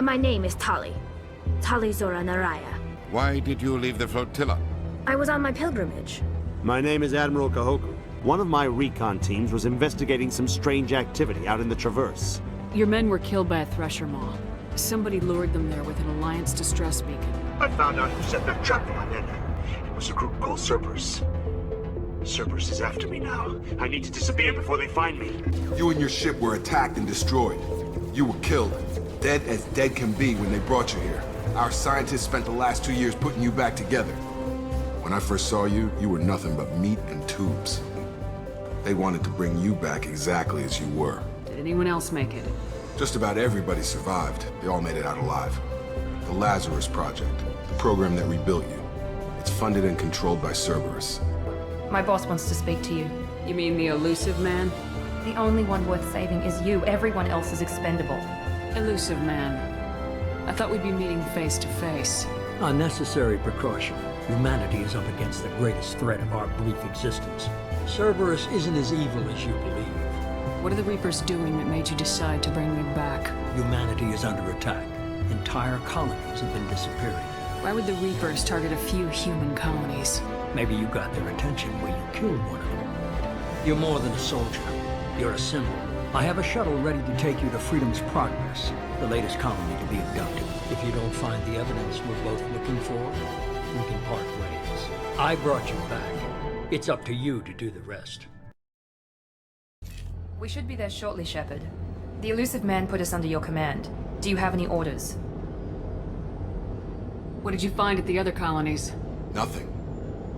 My name is Tali. Tali Zora Naraya. Why did you leave the flotilla? I was on my pilgrimage. My name is Admiral Kahoku. One of my recon teams was investigating some strange activity out in the Traverse. Your men were killed by a thresher maw. Somebody lured them there with an Alliance distress beacon. I found out who set that trap on in. It was a group called Cerberus. Cerberus is after me now. I need to disappear before they find me. You and your ship were attacked and destroyed. You were killed. Dead as dead can be when they brought you here. Our scientists spent the last 2 years putting you back together. When I first saw you, you were nothing but meat and tubes. They wanted to bring you back exactly as you were. Did anyone else make it? Just about everybody survived. They all made it out alive. The Lazarus Project, the program that rebuilt you. It's funded and controlled by Cerberus. My boss wants to speak to you. You mean the elusive man? The only one worth saving is you. Everyone else is expendable. Elusive man. I thought we'd be meeting face to face. Unnecessary precaution. Humanity is up against the greatest threat of our brief existence. Cerberus isn't as evil as you believe. What are the Reapers doing that made you decide to bring me back? Humanity is under attack. Entire colonies have been disappearing. Why would the Reapers target a few human colonies? Maybe you got their attention when you killed one of them. You're more than a soldier. You're a symbol. I have a shuttle ready to take you to Freedom's Progress, the latest colony to be abducted. If you don't find the evidence we're both looking for, we can part ways. I brought you back. It's up to you to do the rest. We should be there shortly, Shepard. The elusive man put us under your command. Do you have any orders? What did you find at the other colonies? Nothing.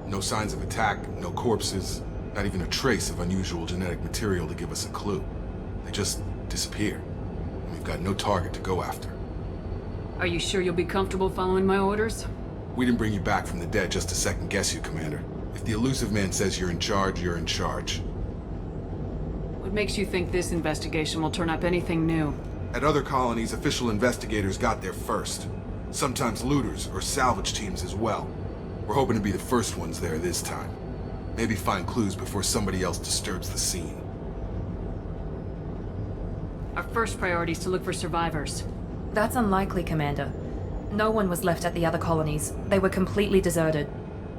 No signs of attack, no corpses, not even a trace of unusual genetic material to give us a clue. They just disappear. We've got no target to go after. Are you sure you'll be comfortable following my orders? We didn't bring you back from the dead just to second guess you, Commander. If the elusive man says you're in charge, you're in charge. What makes you think this investigation will turn up anything new? At other colonies, official investigators got there first. Sometimes looters or salvage teams as well. We're hoping to be the first ones there this time. Maybe find clues before somebody else disturbs the scene. Our first priority is to look for survivors. That's unlikely, Commander. No one was left at the other colonies. They were completely deserted.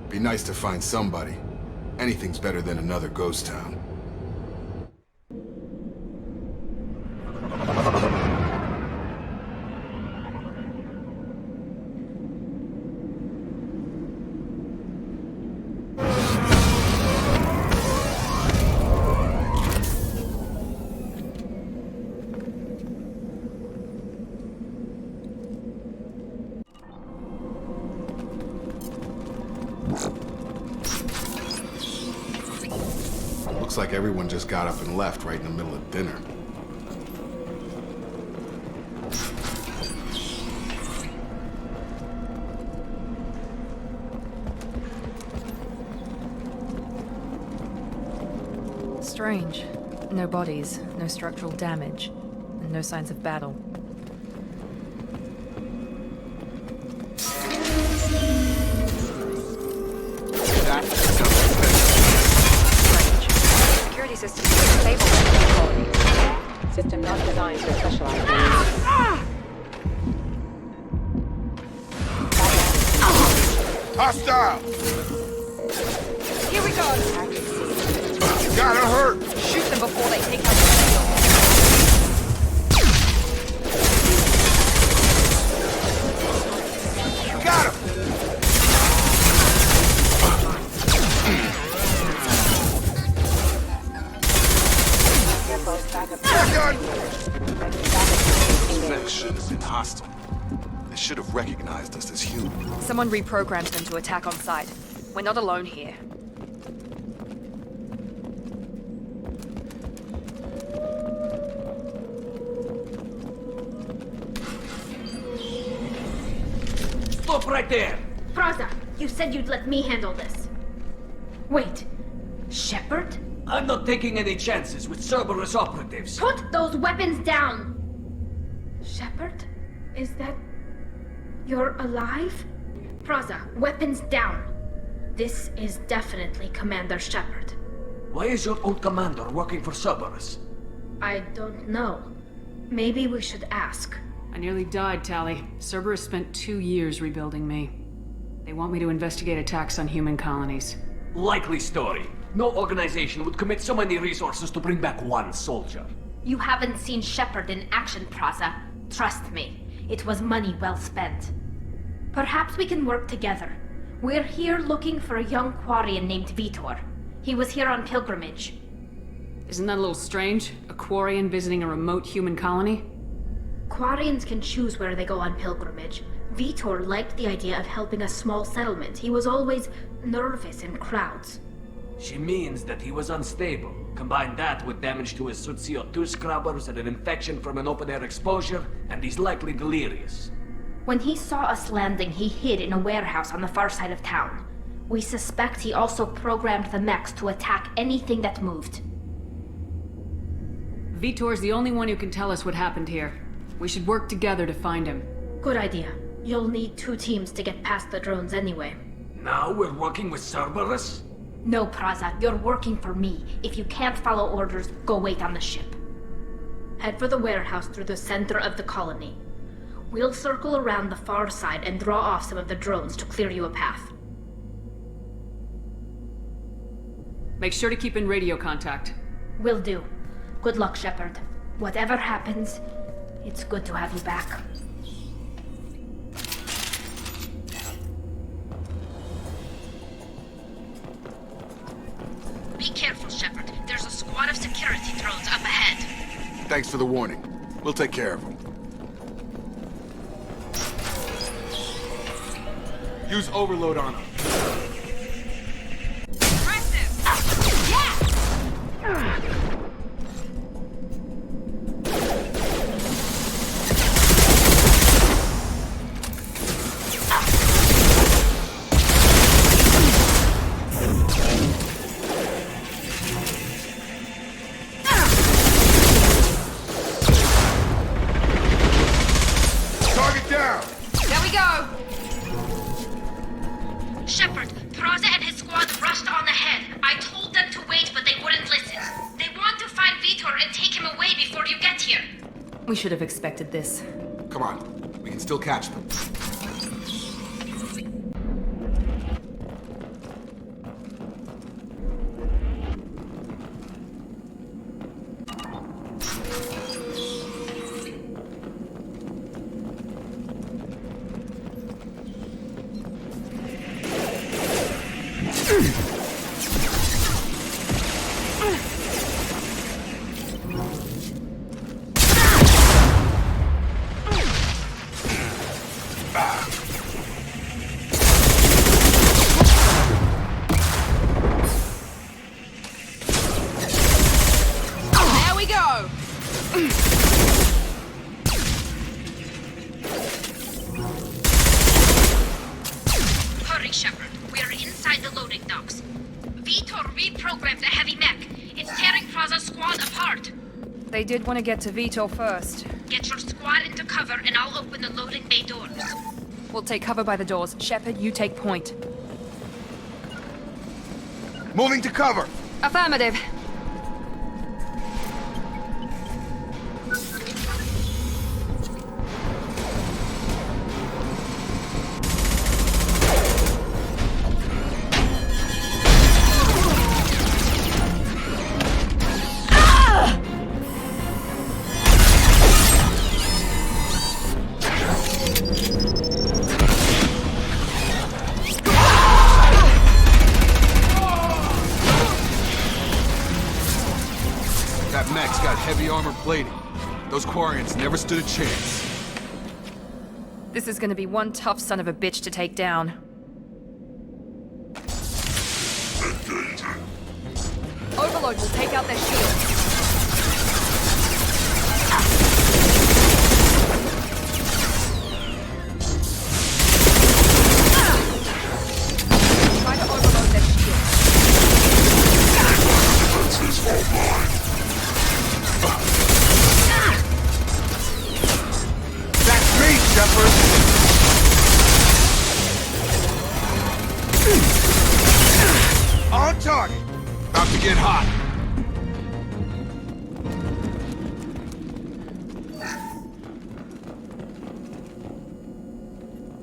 Be nice to find somebody. Anything's better than another ghost town. Looks like everyone just got up and left right in the middle of dinner. Strange. No bodies, no structural damage, and no signs of battle. Security system is stable in the colony. System not designed for specialized needs. Hostile! Here we go! Gotta hurt! Shoot them before they take out the field. Got him! Infection has been hostile. They should have recognized us as human. Someone reprogrammed them to attack on sight. We're not alone here. Stop right there! Praza, you said you'd let me handle this. Wait, Shepard? I'm not taking any chances with Cerberus operatives. Put those weapons down! Shepard? Is that... you're alive? Praza, weapons down. This is definitely Commander Shepard. Why is your old commander working for Cerberus? I don't know. Maybe we should ask. I nearly died, Tally. Cerberus spent 2 years rebuilding me. They want me to investigate attacks on human colonies. Likely story. No organization would commit so many resources to bring back one soldier. You haven't seen Shepard in action, Praza. Trust me, it was money well spent. Perhaps we can work together. We're here looking for a young Quarian named Vitor. He was here on pilgrimage. Isn't that a little strange? A Quarian visiting a remote human colony? Quarians can choose where they go on pilgrimage. Vitor liked the idea of helping a small settlement. He was always nervous in crowds. She means that he was unstable. Combine that with damage to his suit CO2 scrubbers and an infection from an open-air exposure, and he's likely delirious. When he saw us landing, he hid in a warehouse on the far side of town. We suspect he also programmed the mechs to attack anything that moved. Vitor's the only one who can tell us what happened here. We should work together to find him. Good idea. You'll need 2 teams to get past the drones anyway. Now we're working with Cerberus? No, Praza, you're working for me. If you can't follow orders, go wait on the ship. Head for the warehouse through the center of the colony. We'll circle around the far side and draw off some of the drones to clear you a path. Make sure to keep in radio contact. Will do. Good luck, Shepard. Whatever happens, it's good to have you back. Be careful, Shepard. There's a squad of security drones up ahead. Thanks for the warning. We'll take care of them. Use overload on them. Shepard, Praza and his squad rushed on ahead. I told them to wait, but they wouldn't listen. They want to find Vitor and take him away before you get here. We should have expected this. Come on. We can still catch them. Hurry, Shepard. We are inside the loading docks. Vitor reprogrammed the heavy mech. It's tearing Praza's squad apart. They did want to get to Vitor first. Get your squad into cover and I'll open the loading bay doors. We'll take cover by the doors. Shepard, you take point. Moving to cover. Affirmative. That mech's got heavy armor plating. Those Quarians never stood a chance. This is gonna be one tough son of a bitch to take down. Overload will take out their shields. Try to overload their shields. That's me, Shepard. On target. About to get hot.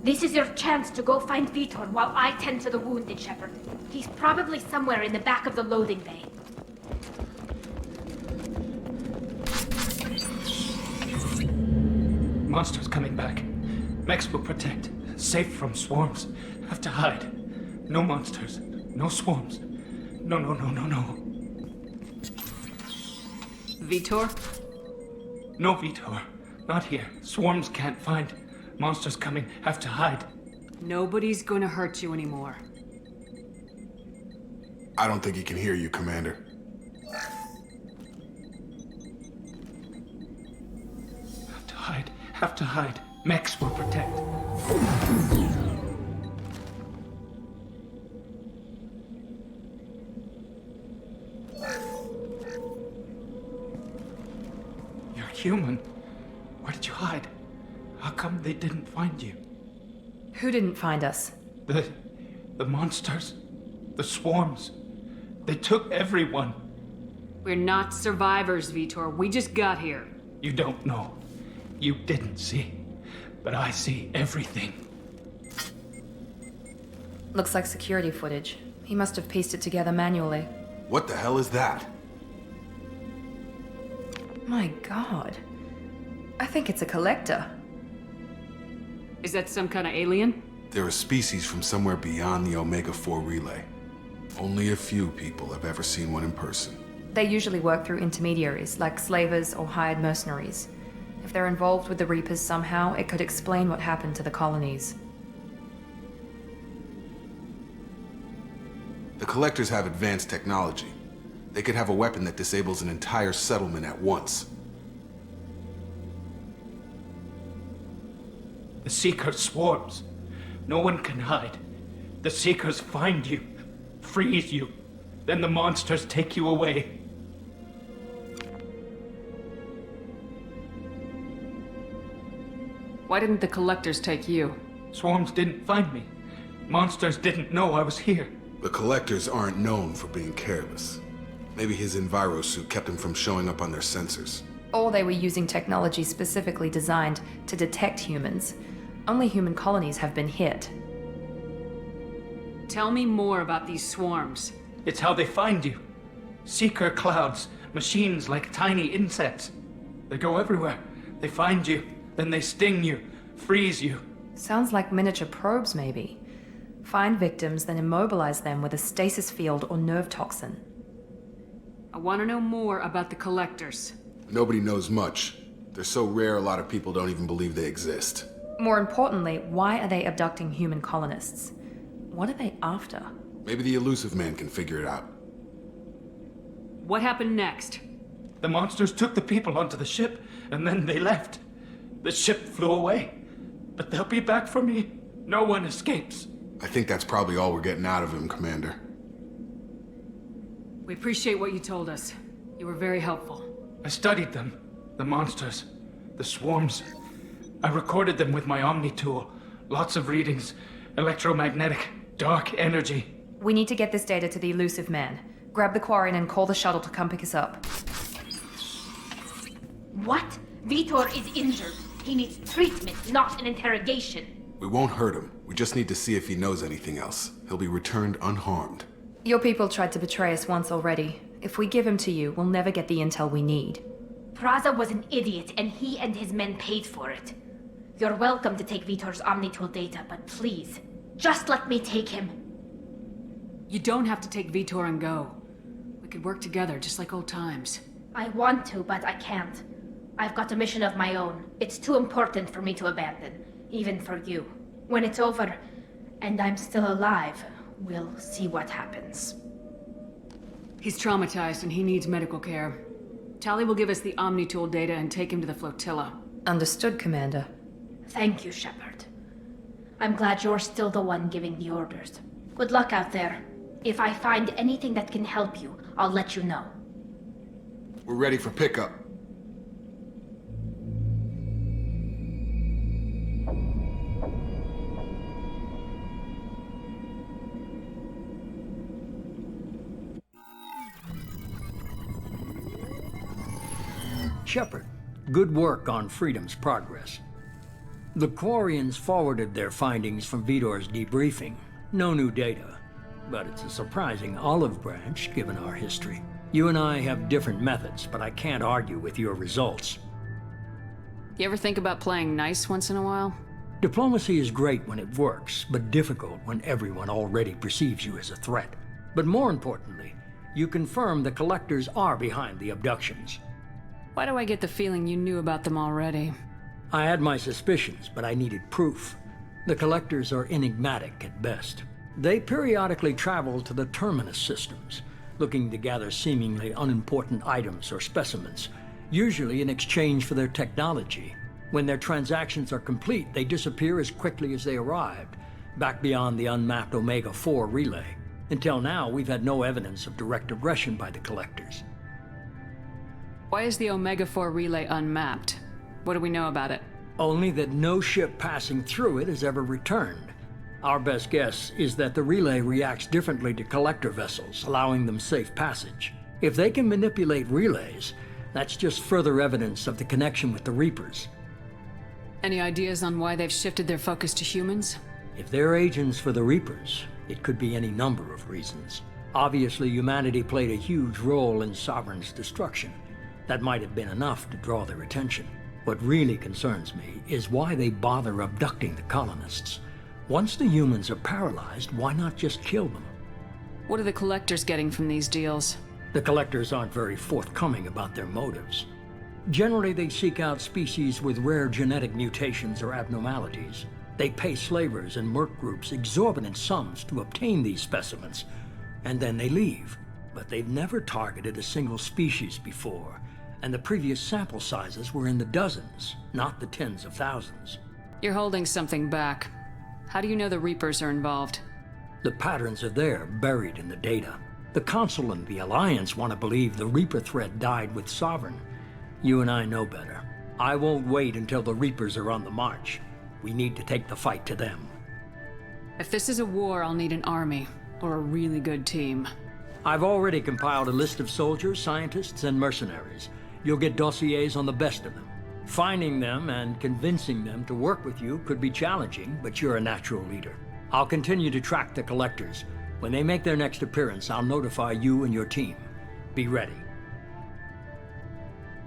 This is your chance to go find Vitor while I tend to the wounded, Shepard. He's probably somewhere in the back of the loading bay. Monsters coming back. Mechs will protect. Safe from swarms. Have to hide. No monsters. No swarms. No. Vitor? No Vitor. Not here. Swarms can't find. Monsters coming. Have to hide. Nobody's gonna hurt you anymore. I don't think he can hear you, Commander. Have to hide. Have to hide. Mechs will protect. You're human. Where did you hide? How come they didn't find you? Who didn't find us? The monsters. The swarms. They took everyone. We're not survivors, Vitor. We just got here. You don't know. You didn't see. But I see everything. Looks like security footage. He must have pieced it together manually. What the hell is that? My god. I think it's a collector. Is that some kind of alien? They're a species from somewhere beyond the Omega-4 relay. Only a few people have ever seen one in person. They usually work through intermediaries, like slavers or hired mercenaries. If they're involved with the Reapers somehow, it could explain what happened to the colonies. The Collectors have advanced technology. They could have a weapon that disables an entire settlement at once. The Seekers swarms. No one can hide. The Seekers find you, freeze you. Then the monsters take you away. Why didn't the collectors take you? Swarms didn't find me. Monsters didn't know I was here. The Collectors aren't known for being careless. Maybe his enviro suit kept him from showing up on their sensors. Or they were using technology specifically designed to detect humans. Only human colonies have been hit. Tell me more about these swarms. It's how they find you. Seeker clouds, machines like tiny insects. They go everywhere. They find you, then they sting you, freeze you. Sounds like miniature probes, maybe. Find victims, then immobilize them with a stasis field or nerve toxin. I want to know more about the collectors. Nobody knows much. They're so rare a lot of people don't even believe they exist. More importantly, why are they abducting human colonists? What are they after? Maybe the Elusive Man can figure it out. What happened next? The monsters took the people onto the ship, and then they left. The ship flew away. But they'll be back for me. No one escapes. I think that's probably all we're getting out of him, Commander. We appreciate what you told us. You were very helpful. I studied them. The monsters. The swarms. I recorded them with my Omni tool. Lots of readings. Electromagnetic. Dark energy. We need to get this data to the Elusive Man. Grab the Quarian and call the shuttle to come pick us up. What? Vitor is injured. He needs treatment, not an interrogation. We won't hurt him. We just need to see if he knows anything else. He'll be returned unharmed. Your people tried to betray us once already. If we give him to you, we'll never get the intel we need. Praza was an idiot, and he and his men paid for it. You're welcome to take Vitor's Omnitool data, but please, just let me take him. You don't have to take Vitor and go. We could work together, just like old times. I want to, but I can't. I've got a mission of my own. It's too important for me to abandon, even for you. When it's over, and I'm still alive, we'll see what happens. He's traumatized and he needs medical care. Tali will give us the Omnitool data and take him to the flotilla. Understood, Commander. Thank you, Shepard. I'm glad you're still the one giving the orders. Good luck out there. If I find anything that can help you, I'll let you know. We're ready for pickup. Shepard, good work on Freedom's progress. The Quarians forwarded their findings from Vidor's debriefing. No new data, but it's a surprising olive branch given our history. You and I have different methods, but I can't argue with your results. You ever think about playing nice once in a while? Diplomacy is great when it works, but difficult when everyone already perceives you as a threat. But more importantly, you confirm the Collectors are behind the abductions. Why do I get the feeling you knew about them already? I had my suspicions, but I needed proof. The Collectors are enigmatic at best. They periodically travel to the Terminus systems, looking to gather seemingly unimportant items or specimens, usually in exchange for their technology. When their transactions are complete, they disappear as quickly as they arrived, back beyond the unmapped Omega-4 relay. Until now, we've had no evidence of direct aggression by the Collectors. Why is the Omega-4 relay unmapped? What do we know about it? Only that no ship passing through it has ever returned. Our best guess is that the relay reacts differently to Collector vessels, allowing them safe passage. If they can manipulate relays, that's just further evidence of the connection with the Reapers. Any ideas on why they've shifted their focus to humans? If they're agents for the Reapers, it could be any number of reasons. Obviously, humanity played a huge role in Sovereign's destruction. That might have been enough to draw their attention. What really concerns me is why they bother abducting the colonists. Once the humans are paralyzed, why not just kill them? What are the Collectors getting from these deals? The Collectors aren't very forthcoming about their motives. Generally, they seek out species with rare genetic mutations or abnormalities. They pay slavers and merc groups exorbitant sums to obtain these specimens, and then they leave. But they've never targeted a single species before, and the previous sample sizes were in the dozens, not the tens of thousands. You're holding something back. How do you know the Reapers are involved? The patterns are there, buried in the data. The Council and the Alliance want to believe the Reaper threat died with Sovereign. You and I know better. I won't wait until the Reapers are on the march. We need to take the fight to them. If this is a war, I'll need an army, or a really good team. I've already compiled a list of soldiers, scientists, and mercenaries. You'll get dossiers on the best of them. Finding them and convincing them to work with you could be challenging, but you're a natural leader. I'll continue to track the Collectors. When they make their next appearance, I'll notify you and your team. Be ready.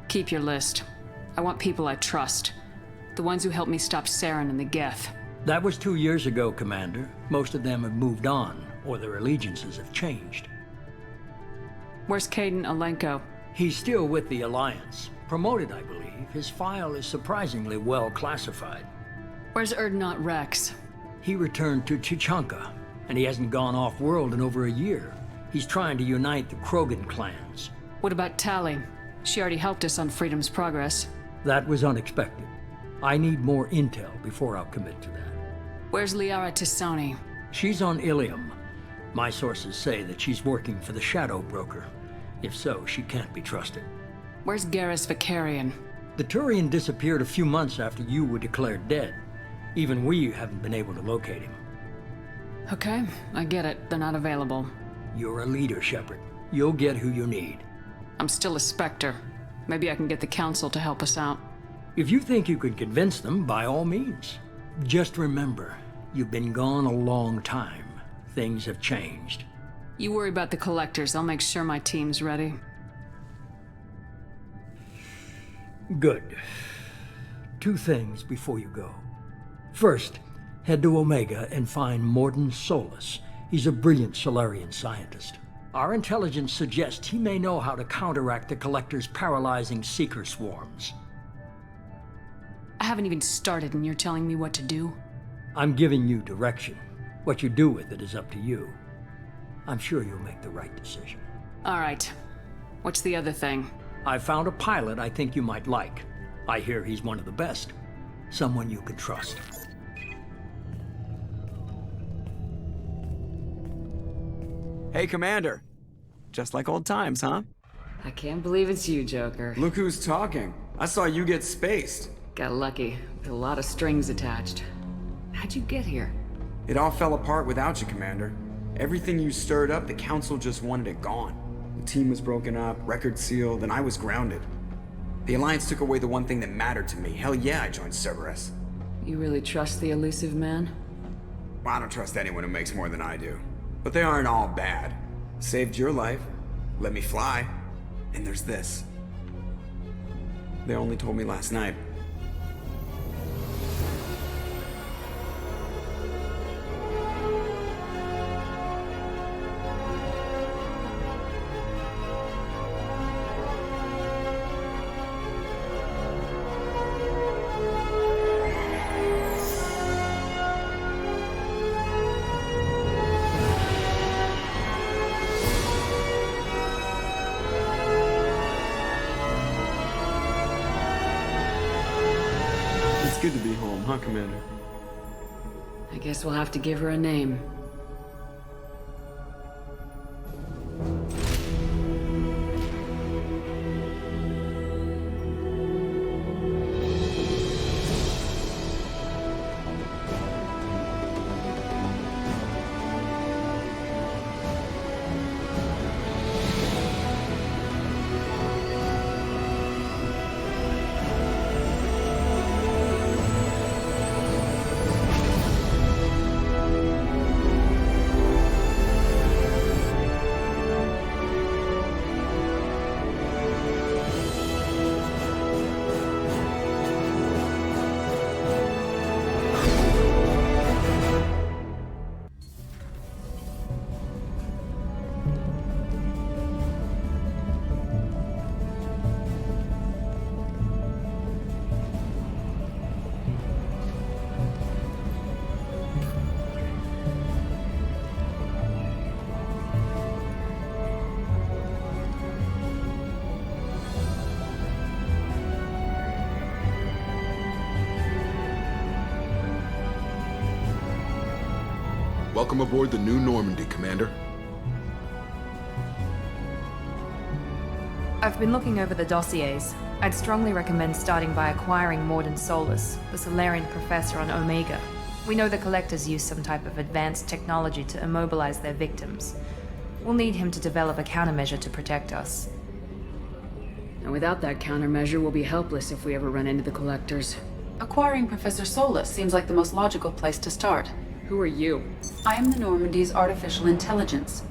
Keep your list. I want people I trust. The ones who helped me stop Saren and the Geth. That was 2 years ago, Commander. Most of them have moved on, or their allegiances have changed. Where's Caden Alenko? He's still with the Alliance. Promoted, I believe. His file is surprisingly well classified. Where's Erdnot Rex? He returned to Chichanka, and he hasn't gone off-world in over a year. He's trying to unite the Krogan clans. What about Tali? She already helped us on Freedom's Progress. That was unexpected. I need more intel before I'll commit to that. Where's Liara Tisoni? She's on Ilium. My sources say that she's working for the Shadow Broker. If so, she can't be trusted. Where's Garrus Vicarian? The Turian disappeared a few months after you were declared dead. Even we haven't been able to locate him. Okay, I get it. They're not available. You're a leader, Shepard. You'll get who you need. I'm still a Spectre. Maybe I can get the Council to help us out. If you think you can convince them, by all means. Just remember, you've been gone a long time. Things have changed. You worry about the Collectors. I'll make sure my team's ready. Good. 2 things before you go. First, head to Omega and find Mordin Solus. He's a brilliant Solarian scientist. Our intelligence suggests he may know how to counteract the Collector's paralyzing Seeker swarms. I haven't even started and you're telling me what to do? I'm giving you direction. What you do with it is up to you. I'm sure you'll make the right decision. All right. What's the other thing? I found a pilot I think you might like. I hear he's one of the best. Someone you can trust. Hey, Commander. Just like old times, huh? I can't believe it's you, Joker. Look who's talking. I saw you get spaced. Got lucky. With a lot of strings attached. How'd you get here? It all fell apart without you, Commander. Everything you stirred up, the Council just wanted it gone. The team was broken up, record sealed, and I was grounded. The Alliance took away the one thing that mattered to me. Hell yeah, I joined Cerberus. You really trust the elusive man? Well, I don't trust anyone who makes more than I do. But they aren't all bad. Saved your life, let me fly, and there's this. They only told me last night. It's good to be home, huh, Commander? I guess we'll have to give her a name. Welcome aboard the new Normandy, Commander. I've been looking over the dossiers. I'd strongly recommend starting by acquiring Morden Solus, the Solarian professor on Omega. We know the Collectors use some type of advanced technology to immobilize their victims. We'll need him to develop a countermeasure to protect us. And without that countermeasure, we'll be helpless if we ever run into the Collectors. Acquiring Professor Solus seems like the most logical place to start. Who are you? I am the Normandy's artificial intelligence.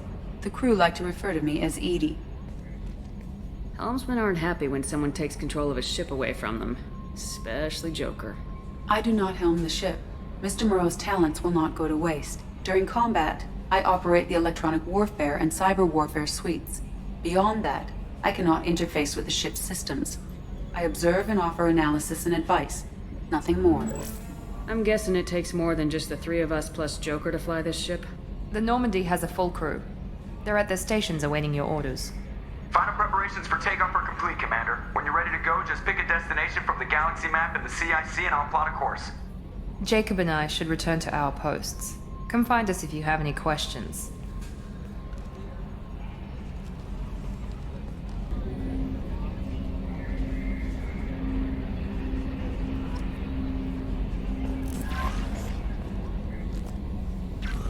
The crew like to refer to me as Edie. Helmsmen aren't happy when someone takes control of a ship away from them. Especially Joker. I do not helm the ship. Mr. Moreau's talents will not go to waste. During combat, I operate the electronic warfare and cyber warfare suites. Beyond that, I cannot interface with the ship's systems. I observe and offer analysis and advice. Nothing more. I'm guessing it takes more than just the three of us plus Joker to fly this ship? The Normandy has a full crew. They're at their stations awaiting your orders. Final preparations for takeoff are complete, Commander. When you're ready to go, just pick a destination from the galaxy map in the CIC and I'll plot a course. Jacob and I should return to our posts. Come find us if you have any questions.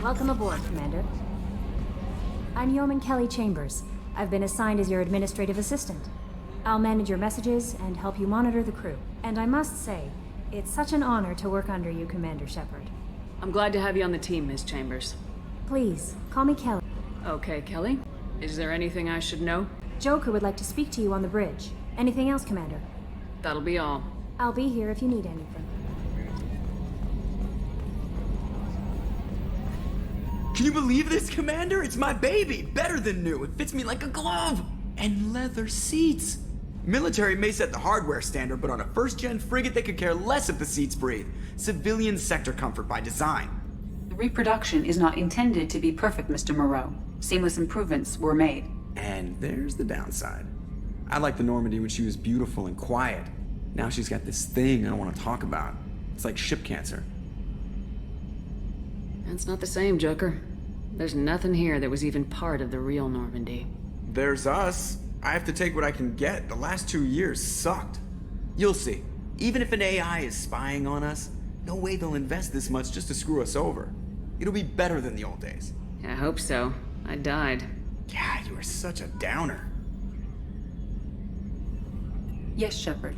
Welcome aboard, Commander. I'm Yeoman Kelly Chambers. I've been assigned as your administrative assistant. I'll manage your messages and help you monitor the crew. And I must say, it's such an honor to work under you, Commander Shepard. I'm glad to have you on the team, Miss Chambers. Please, call me Kelly. Okay, Kelly. Is there anything I should know? Joker would like to speak to you on the bridge. Anything else, Commander? That'll be all. I'll be here if you need anything. Can you believe this, Commander? It's my baby! Better than new. It fits me like a glove! And leather seats! Military may set the hardware standard, but on a first-gen frigate, they could care less if the seats breathe. Civilian sector comfort by design. The reproduction is not intended to be perfect, Mr. Moreau. Seamless improvements were made. And there's the downside. I liked the Normandy when she was beautiful and quiet. Now she's got this thing I want to talk about. It's like ship cancer. That's not the same, Joker. There's nothing here that was even part of the real Normandy. There's us. I have to take what I can get. The last 2 years sucked. You'll see. Even if an AI is spying on us, no way they'll invest this much just to screw us over. It'll be better than the old days. I hope so. I died. God, you are such a downer. Yes, Shepard.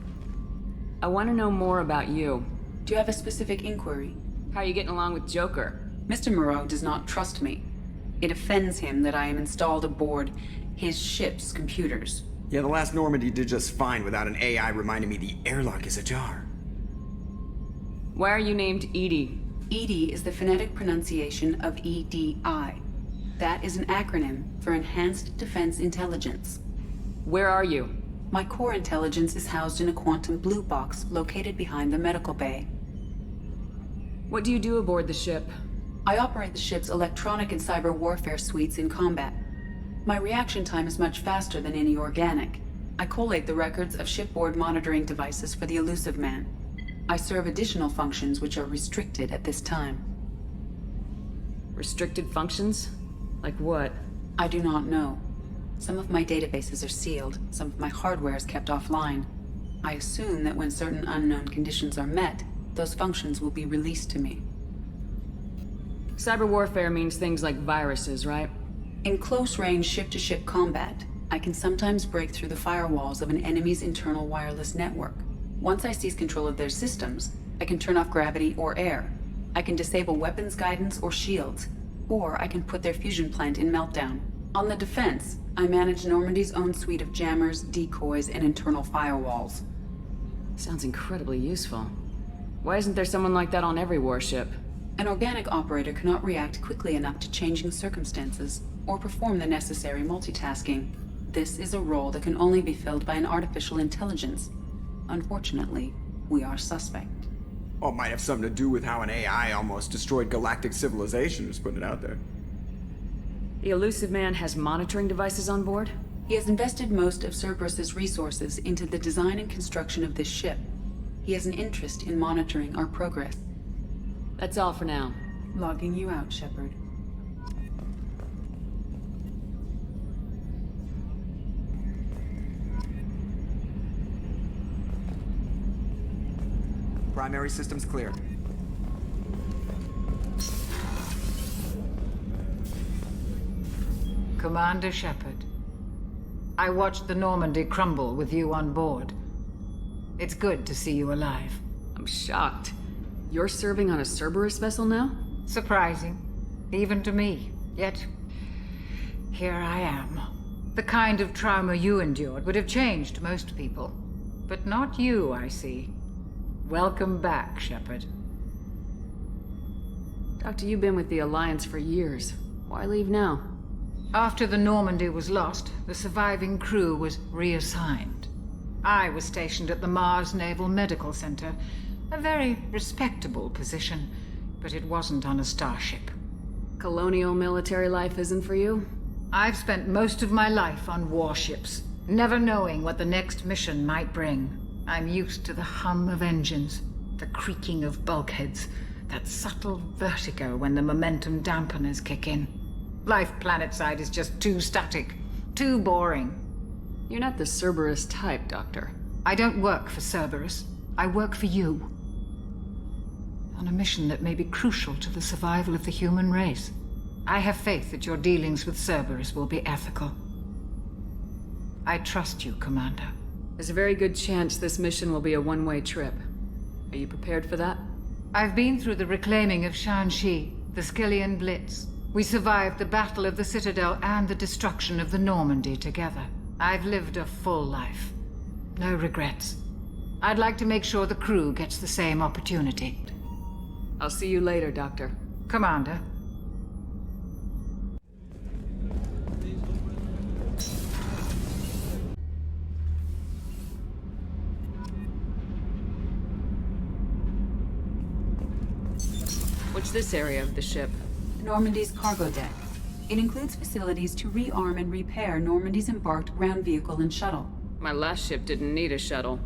I want to know more about you. Do you have a specific inquiry? How are you getting along with Joker? Mr. Moreau does not trust me. It offends him that I am installed aboard his ship's computers. Yeah, the last Normandy did just fine without an AI reminding me the airlock is ajar. Why are you named Edie? EDI is the phonetic pronunciation of EDI. That is an acronym for Enhanced Defense Intelligence. Where are you? My core intelligence is housed in a quantum blue box located behind the medical bay. What do you do aboard the ship? I operate the ship's electronic and cyber warfare suites in combat. My reaction time is much faster than any organic. I collate the records of shipboard monitoring devices for the Elusive Man. I serve additional functions which are restricted at this time. Restricted functions? Like what? I do not know. Some of my databases are sealed, some of my hardware is kept offline. I assume that when certain unknown conditions are met, those functions will be released to me. Cyber warfare means things like viruses, right? In close-range ship-to-ship combat, I can sometimes break through the firewalls of an enemy's internal wireless network. Once I seize control of their systems, I can turn off gravity or air. I can disable weapons guidance or shields, or I can put their fusion plant in meltdown. On the defense, I manage Normandy's own suite of jammers, decoys, and internal firewalls. Sounds incredibly useful. Why isn't there someone like that on every warship? An organic operator cannot react quickly enough to changing circumstances, or perform the necessary multitasking. This is a role that can only be filled by an artificial intelligence. Unfortunately, we are suspect. Well, it might have something to do with how an AI almost destroyed galactic civilization, just putting it out there. The Elusive Man has monitoring devices on board? He has invested most of Cerberus's resources into the design and construction of this ship. He has an interest in monitoring our progress. That's all for now. Logging you out, Shepard. Primary systems clear. Commander Shepard, I watched the Normandy crumble with you on board. It's good to see you alive. I'm shocked. You're serving on a Cerberus vessel now? Surprising, even to me. Yet, here I am. The kind of trauma you endured would have changed most people. But not you, I see. Welcome back, Shepard. Doctor, you've been with the Alliance for years. Why leave now? After the Normandy was lost, the surviving crew was reassigned. I was stationed at the Mars Naval Medical Center, a very respectable position, but it wasn't on a starship. Colonial military life isn't for you? I've spent most of my life on warships, never knowing what the next mission might bring. I'm used to the hum of engines, the creaking of bulkheads, that subtle vertigo when the momentum dampeners kick in. Life planetside is just too static, too boring. You're not the Cerberus type, Doctor. I don't work for Cerberus. I work for you. On a mission that may be crucial to the survival of the human race. I have faith that your dealings with Cerberus will be ethical. I trust you, Commander. There's a very good chance this mission will be a one-way trip. Are you prepared for that? I've been through the reclaiming of Shanxi, the Skillian Blitz. We survived the Battle of the Citadel and the destruction of the Normandy together. I've lived a full life. No regrets. I'd like to make sure the crew gets the same opportunity. I'll see you later, Doctor. Commander. What's this area of the ship? Normandy's cargo deck. It includes facilities to rearm and repair Normandy's embarked ground vehicle and shuttle. My last ship didn't need a shuttle.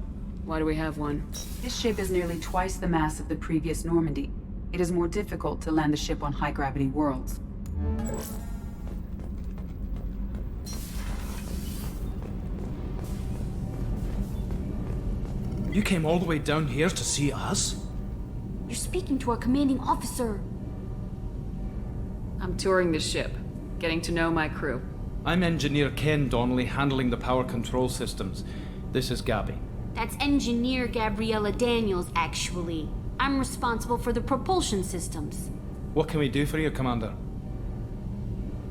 Why do we have one? This ship is nearly twice the mass of the previous Normandy. It is more difficult to land the ship on high-gravity worlds. You came all the way down here to see us? You're speaking to our commanding officer. I'm touring the ship, getting to know my crew. I'm Engineer Ken Donnelly, handling the power control systems. This is Gabby. That's Engineer Gabriella Daniels, actually. I'm responsible for the propulsion systems. What can we do for you, Commander?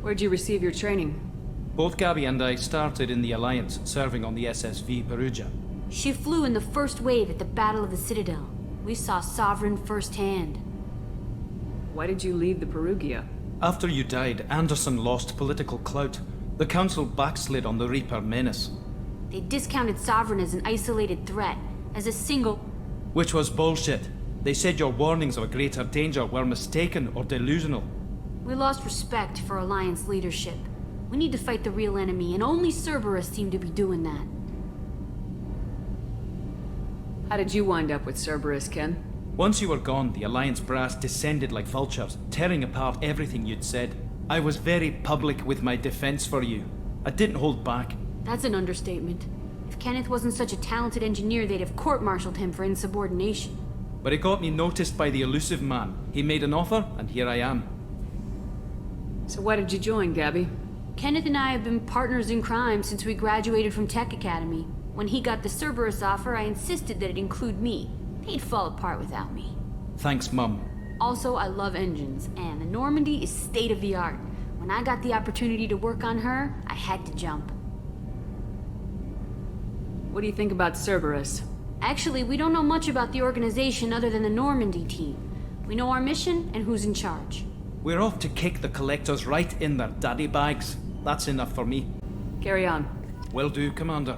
Where'd you receive your training? Both Gabby and I started in the Alliance, serving on the SSV Perugia. She flew in the first wave at the Battle of the Citadel. We saw Sovereign firsthand. Why did you leave the Perugia? After you died, Anderson lost political clout. The Council backslid on the Reaper menace. They discounted Sovereign as an isolated threat, as a single... Which was bullshit. They said your warnings of a greater danger were mistaken or delusional. We lost respect for Alliance leadership. We need to fight the real enemy, and only Cerberus seemed to be doing that. How did you wind up with Cerberus, Ken? Once you were gone, the Alliance brass descended like vultures, tearing apart everything you'd said. I was very public with my defense for you. I didn't hold back. That's an understatement. If Kenneth wasn't such a talented engineer, they'd have court-martialed him for insubordination. But it got me noticed by the elusive man. He made an offer, and here I am. So why did you join, Gabby? Kenneth and I have been partners in crime since we graduated from Tech Academy. When he got the Cerberus offer, I insisted that it include me. He'd fall apart without me. Thanks, Mum. Also, I love engines, and the Normandy is state-of-the-art. When I got the opportunity to work on her, I had to jump. What do you think about Cerberus? Actually, we don't know much about the organization other than the Normandy team. We know our mission and who's in charge. We're off to kick the Collectors right in their daddy bags. That's enough for me. Carry on. Will do, Commander.